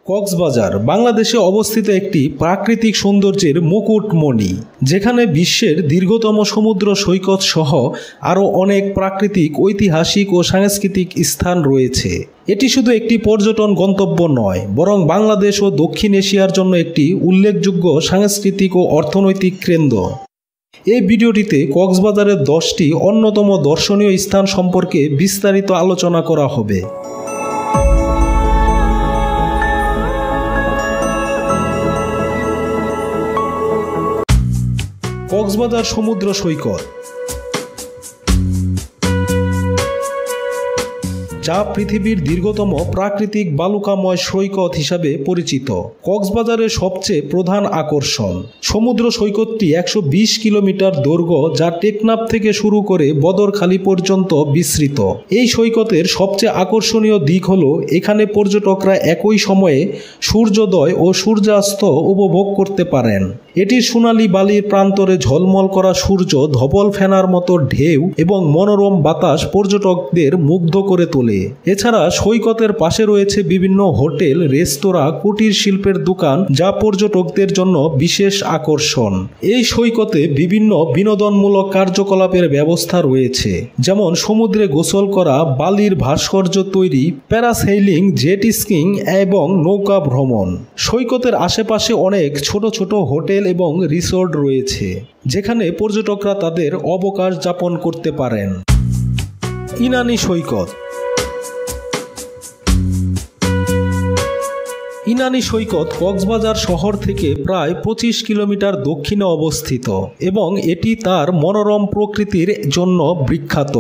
কক্সবাজার বাংলাদেশে অবস্থিত একটি প্রাকৃতিক সৌন্দর্যের মুকুটমণি, যেখানে বিশ্বের দীর্ঘতম সমুদ্র সৈকত সহ আরও অনেক প্রাকৃতিক, ঐতিহাসিক ও সাংস্কৃতিক স্থান রয়েছে। এটি শুধু একটি পর্যটন গন্তব্য নয়, বরং বাংলাদেশ ও দক্ষিণ এশিয়ার জন্য একটি উল্লেখযোগ্য সাংস্কৃতিক ও অর্থনৈতিক কেন্দ্র। এই ভিডিওটিতে কক্সবাজারের 10টি অন্যতম দর্শনীয় স্থান সম্পর্কে বিস্তারিত আলোচনা করা হবে। কক্সবাজার সমুদ্র সৈকত, যা পৃথিবীর দীর্ঘতম প্রাকৃতিক বালুকাময় সৈকত হিসাবে পরিচিত। কক্সবাজারের সবচেয়ে প্রধান আকর্ষণ সমুদ্র সৈকতটি 120 কিলোমিটার দৈর্ঘ্য, যা টেকনাফ থেকে শুরু করে বদরখালী পর্যন্ত বিস্তৃত। এই সৈকতের সবচেয়ে আকর্ষণীয় দিক হল এখানে পর্যটকরা একই সময়ে সূর্যোদয় ও সূর্যাস্ত উপভোগ করতে পারেন। এটির সোনালী বালির প্রান্তরে ঝলমল করা সূর্য, ধবল ফেনার মতো ঢেউ এবং মনোরম বাতাস পর্যটকদের মুগ্ধ করে তোলে। এছাড়া সৈকতের পাশে রয়েছে বিভিন্ন হোটেল, রেস্তোরাঁ, কুটির শিল্পের দোকান, যা পর্যটকদের জন্য বিশেষ আকর্ষণ। এই সৈকতে বিভিন্ন বিনোদনমূলক কার্যকলাপের ব্যবস্থা রয়েছে, যেমন সমুদ্রে গোসল করা, বালির ভাস্কর্য তৈরি, প্যারাসেইলিং, জেট স্কিং এবং নৌকা ভ্রমণ। সৈকতের আশেপাশে অনেক ছোট ছোট হোটেল এবং রিসোর্ট রয়েছে, যেখানে পর্যটকরা তাদের অবকাশ যাপন করতে পারেন। ইনানী সৈকত। ইনানী সৈকত কক্সবাজার শহর থেকে প্রায় 25 কিলোমিটার দক্ষিণে অবস্থিত এবং এটি তার মনোরম প্রকৃতির জন্য বিখ্যাত।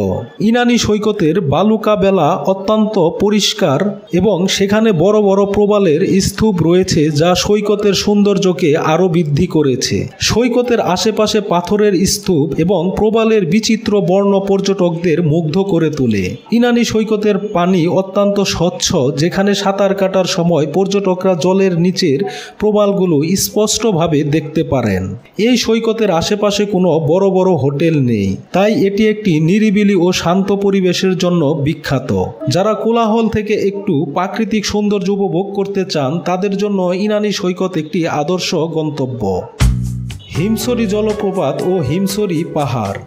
ইনানী সৈকতের বালুকা বেলা অত্যন্ত পরিষ্কার এবং সেখানে বড় বড় প্রবালের স্তূপ রয়েছে, যা সৈকতের সৌন্দর্যকে আরও বৃদ্ধি করেছে। সৈকতের আশেপাশে পাথরের স্তূপ এবং প্রবালের বিচিত্র বর্ণ পর্যটকদের মুগ্ধ করে তোলে। ইনানী সৈকতের পানি অত্যন্ত স্বচ্ছ, যেখানে সাঁতার কাটার সময় পর্যটকরা জলের নিচের প্রবালগুলো স্পষ্টভাবে দেখতে পারেন। এই সৈকতের আশেপাশে কোনো বড় বড় হোটেল নেই, তাই এটি একটি নিরিবিলি ও শান্ত পরিবেশের জন্য বিখ্যাত। যারা কোলাহল থেকে একটু প্রাকৃতিক সৌন্দর্য উপভোগ করতে চান, তাদের জন্য ইনানী সৈকত একটি আদর্শ গন্তব্য। হিমছড়ি জলপ্রপাত ও হিমছড়ি পাহাড়।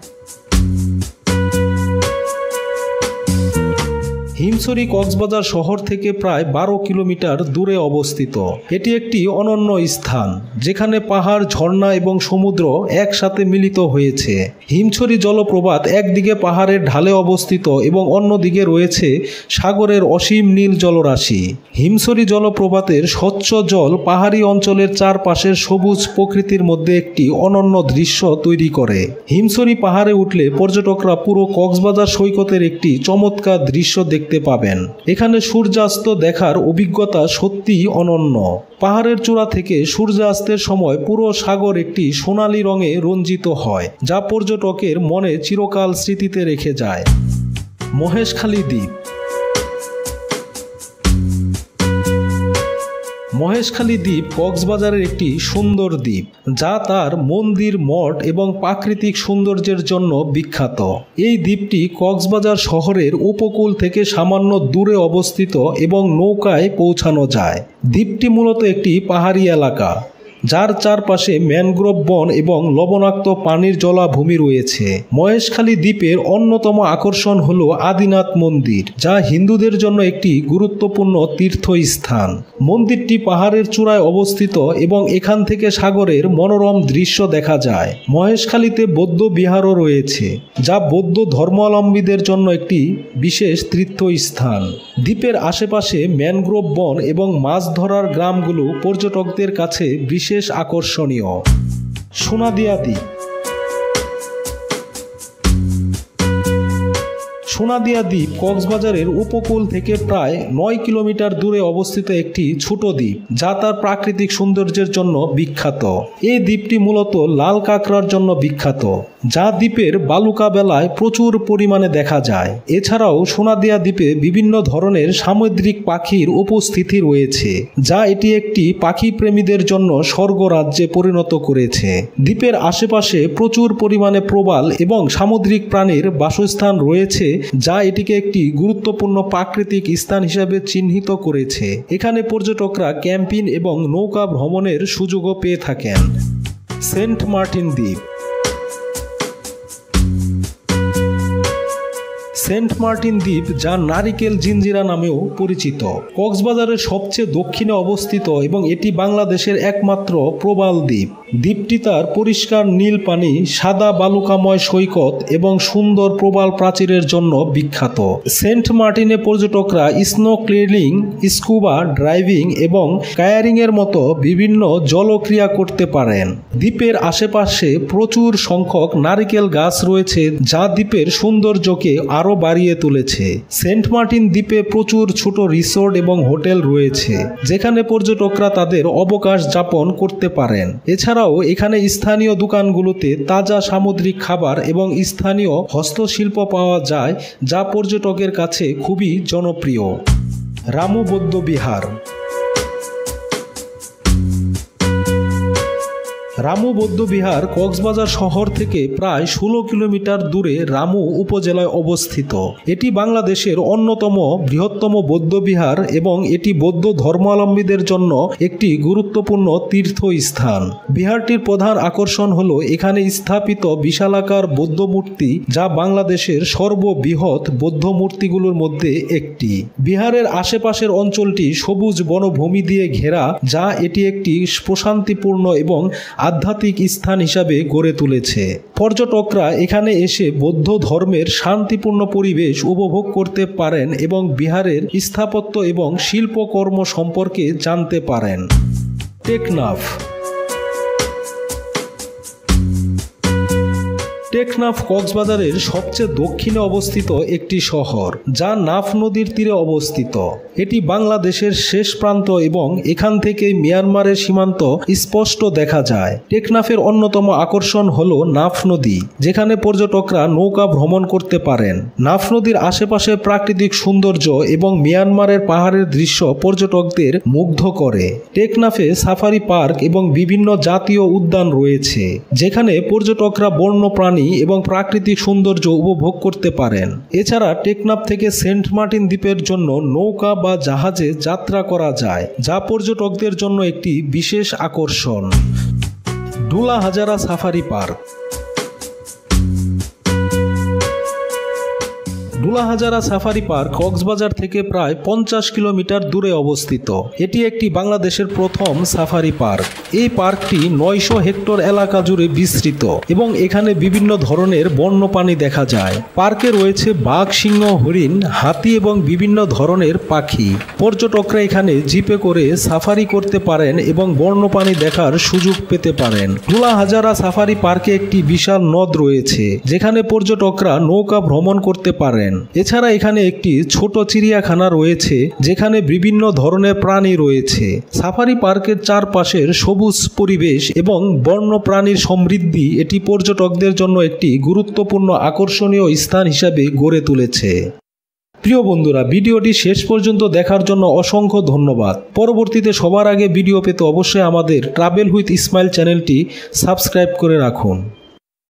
হিমছড়ি কক্সবাজার শহর থেকে প্রায় 12 কিলোমিটার দূরে অবস্থিত। এটি একটি অনন্য স্থান, যেখানে পাহাড়, ঝর্ণা এবং সমুদ্র একসাথে মিলিত হয়েছে। হিমছড়ি জলপ্রপাত একদিকে পাহাড়ের ঢালে অবস্থিত এবং অন্যদিকে রয়েছে সাগরের অসীম নীল জলরাশি। হিমছড়ি জলপ্রপাতের স্বচ্ছ জল পাহাড়ি অঞ্চলের চারপাশের সবুজ প্রকৃতির মধ্যে একটি অনন্য দৃশ্য তৈরি করে। হিমছড়ি পাহাড়ে উঠলে পর্যটকরা পুরো কক্সবাজার সৈকতের একটি চমৎকার দৃশ্য দেখতে পাবেন। এখানে সূর্যাস্ত দেখার অভিজ্ঞতা সত্যিই অনন্য। পাহাড়ের চূড়া থেকে সূর্যাস্তের সময় পুরো সাগর একটি সোনালী রঙে রঞ্জিত হয়, যা পর্যটকের মনে চিরকাল স্মৃতিতে রেখে যায়। মহেশখালী দ্বীপ। মহেশখালী দ্বীপ কক্সবাজারের একটি সুন্দর দ্বীপ, যা তার মন্দির, মঠ এবং প্রাকৃতিক সৌন্দর্যের জন্য বিখ্যাত। এই দ্বীপটি কক্সবাজার শহরের উপকূল থেকে সামান্য দূরে অবস্থিত এবং নৌকায় পৌঁছানো যায়। দ্বীপটি মূলত একটি পাহাড়ি এলাকা, যার চারপাশে ম্যানগ্রোভ বন এবং লবণাক্ত পানির জলাভূমি রয়েছে। মহেশখালী দ্বীপের অন্যতম আকর্ষণ হল আদিনাথ মন্দির, যা হিন্দুদের জন্য একটি গুরুত্বপূর্ণ তীর্থস্থান। মন্দিরটি পাহাড়ের চূড়ায় অবস্থিত এবং এখান থেকে সাগরের মনোরম দৃশ্য দেখা যায়। মহেশখালীতে বৌদ্ধ বিহারও রয়েছে, যা বৌদ্ধ ধর্মাবলম্বীদের জন্য একটি বিশেষ তীর্থস্থান। দ্বীপের আশেপাশে ম্যানগ্রোভ বন এবং মাছ ধরার গ্রামগুলো পর্যটকদের কাছে বিশেষ আকর্ষণীয়। সোনাদিয়া দ্বীপ। সোনাদিয়া দ্বীপ কক্সবাজারের উপকূল থেকে প্রায় 9 কিলোমিটার দূরে অবস্থিত একটি ছোট দ্বীপ, যা তার প্রাকৃতিক সৌন্দর্যের জন্য বিখ্যাত। এই দ্বীপটি মূলত লাল কাঁকড়ার জন্য বিখ্যাত, যা দ্বীপের বালুকা বেলায় প্রচুর পরিমাণে দেখা যায়। এছাড়াও সোনাদিয়া দ্বীপে বিভিন্ন ধরনের সামুদ্রিক পাখির উপস্থিতি রয়েছে, যা এটি একটি পাখি প্রেমীদের জন্য স্বর্গরাজ্যে পরিণত করেছে। দ্বীপের আশেপাশে প্রচুর পরিমাণে প্রবাল এবং সামুদ্রিক প্রাণীর বাসস্থান রয়েছে, যা এটিকে একটি গুরুত্বপূর্ণ প্রাকৃতিক স্থান হিসেবে চিহ্নিত করেছে। এখানে পর্যটকরা ক্যাম্পিং এবং নৌকা ভ্রমণের সুযোগও পেয়ে থাকেন। সেন্ট মার্টিন দ্বীপ। সেন্ট মার্টিন দ্বীপ, যা নারিকেল জিঞ্জিরা নামেও পরিচিত, কক্সবাজারের সবচেয়ে দক্ষিণে অবস্থিত এবং এটি বাংলাদেশের একমাত্র প্রবাল দ্বীপ। দ্বীপটি তার পরিষ্কার নীল পানি, সাদা বালুকাময় সৈকত এবং সুন্দর প্রবাল প্রাচীরের জন্য বিখ্যাত। সেন্ট মার্টিনে পর্যটকরা স্নোক্লেডিং, স্কুবা ড্রাইভিং এবং কায়ারিং এর মতো বিভিন্ন জলক্রিয়া করতে পারেন। দ্বীপের আশেপাশে প্রচুর সংখ্যক নারিকেল গাছ রয়েছে, যা দ্বীপের সৌন্দর্যকে আরও বাড়িয়ে তুলেছে। সেন্ট মার্টিন দ্বীপে প্রচুর ছোট রিসোর্ট এবং হোটেল রয়েছে, যেখানে পর্যটকরা তাদের অবকাশ যাপন করতে পারেন। এছাড়াও এখানে স্থানীয় দোকানগুলোতে তাজা সামুদ্রিক খাবার এবং স্থানীয় হস্তশিল্প পাওয়া যায়, যা পর্যটকের কাছে খুবই জনপ্রিয়। রামু বৌদ্ধ বিহার। রামু বৌদ্ধবিহার কক্সবাজার শহর থেকে প্রায় 16 কিলোমিটার দূরে রামু উপজেলায় অবস্থিত। এটি বাংলাদেশের অন্যতম বৃহত্তম বৌদ্ধবিহার এবং এটি বৌদ্ধ ধর্মাবলম্বীদের জন্য একটি গুরুত্বপূর্ণ তীর্থস্থান। বিহারটির প্রধান আকর্ষণ হল এখানে স্থাপিত বিশালাকার বৌদ্ধ মূর্তি, যা বাংলাদেশের সর্ববৃহৎ বৌদ্ধ মূর্তিগুলোর মধ্যে একটি। বিহারের আশেপাশের অঞ্চলটি সবুজ বনভূমি দিয়ে ঘেরা, যা এটি একটি প্রশান্তিপূর্ণ এবং আধ্যাত্মিক স্থান হিসাবে গড়ে তুলেছে। পর্যটকরা এখানে এসে বৌদ্ধ ধর্মের শান্তিপূর্ণ পরিবেশ উপভোগ করতে পারেন এবং বিহারের স্থাপত্য এবং শিল্পকর্ম সম্পর্কে জানতে পারেন। টেকনাফ। টেকনাফ কক্সবাজারের সবচেয়ে দক্ষিণে অবস্থিত একটি শহর, যা নাফ নদীর তীরে অবস্থিত। এটি বাংলাদেশের শেষ প্রান্ত এবং এখান থেকে মিয়ানমারের সীমান্ত স্পষ্ট দেখা যায়। টেকনাফের অন্যতম আকর্ষণ হল নাফ নদী, যেখানে পর্যটকরা নৌকা ভ্রমণ করতে পারেন। নাফ নদীর আশেপাশে প্রাকৃতিক সৌন্দর্য এবং মিয়ানমারের পাহাড়ের দৃশ্য পর্যটকদের মুগ্ধ করে। টেকনাফে সাফারি পার্ক এবং বিভিন্ন জাতীয় উদ্যান রয়েছে, যেখানে পর্যটকরা বন্যপ্রাণী এবং প্রাকৃতিক সৌন্দর্য উপভোগ করতে পারেন। এছাড়া টেকনাফ থেকে সেন্ট মার্টিন দ্বীপের জন্য নৌকা বা জাহাজে যাত্রা করা যায়, যা পর্যটকদের জন্য একটি বিশেষ আকর্ষণ। ডুলা হাজারা সাফারি পার্ক। ডুলা হাজারা সাফারি পার্ক কক্সবাজার থেকে প্রায় 50 কিলোমিটার দূরে অবস্থিত। এটি একটি বাংলাদেশের প্রথম সাফারি পার্ক। এই পার্কটি 900 হেক্টর এলাকা জুড়ে বিস্তৃত এবং এখানে বিভিন্ন ধরনের বন্যপ্রাণী দেখা যায়। পার্কে রয়েছে বাঘ, সিংহ, হরিণ, হাতি এবং বিভিন্ন ধরনের পাখি। পর্যটকরা এখানে জিপে করে সাফারি করতে পারেন এবং বন্যপ্রাণী দেখার সুযোগ পেতে পারেন। ডুলা হাজারা সাফারি পার্কে একটি বিশাল নদ রয়েছে, যেখানে পর্যটকরা নৌকা ভ্রমণ করতে পারেন। এছাড়া এখানে একটি ছোট চিড়িয়াখানা রয়েছে, যেখানে বিভিন্ন ধরনের প্রাণী রয়েছে। সাফারি পার্কের চারপাশের সবুজ পরিবেশ এবং বন্যপ্রাণীর সমৃদ্ধি এটি পর্যটকদের জন্য একটি গুরুত্বপূর্ণ আকর্ষণীয় স্থান হিসাবে গড়ে তুলেছে। প্রিয় বন্ধুরা, ভিডিওটি শেষ পর্যন্ত দেখার জন্য অসংখ্য ধন্যবাদ। পরবর্তীতে সবার আগে ভিডিও পেতে অবশ্যই আমাদের ট্রাভেল উইথ ইসমাইল চ্যানেলটি সাবস্ক্রাইব করে রাখুন।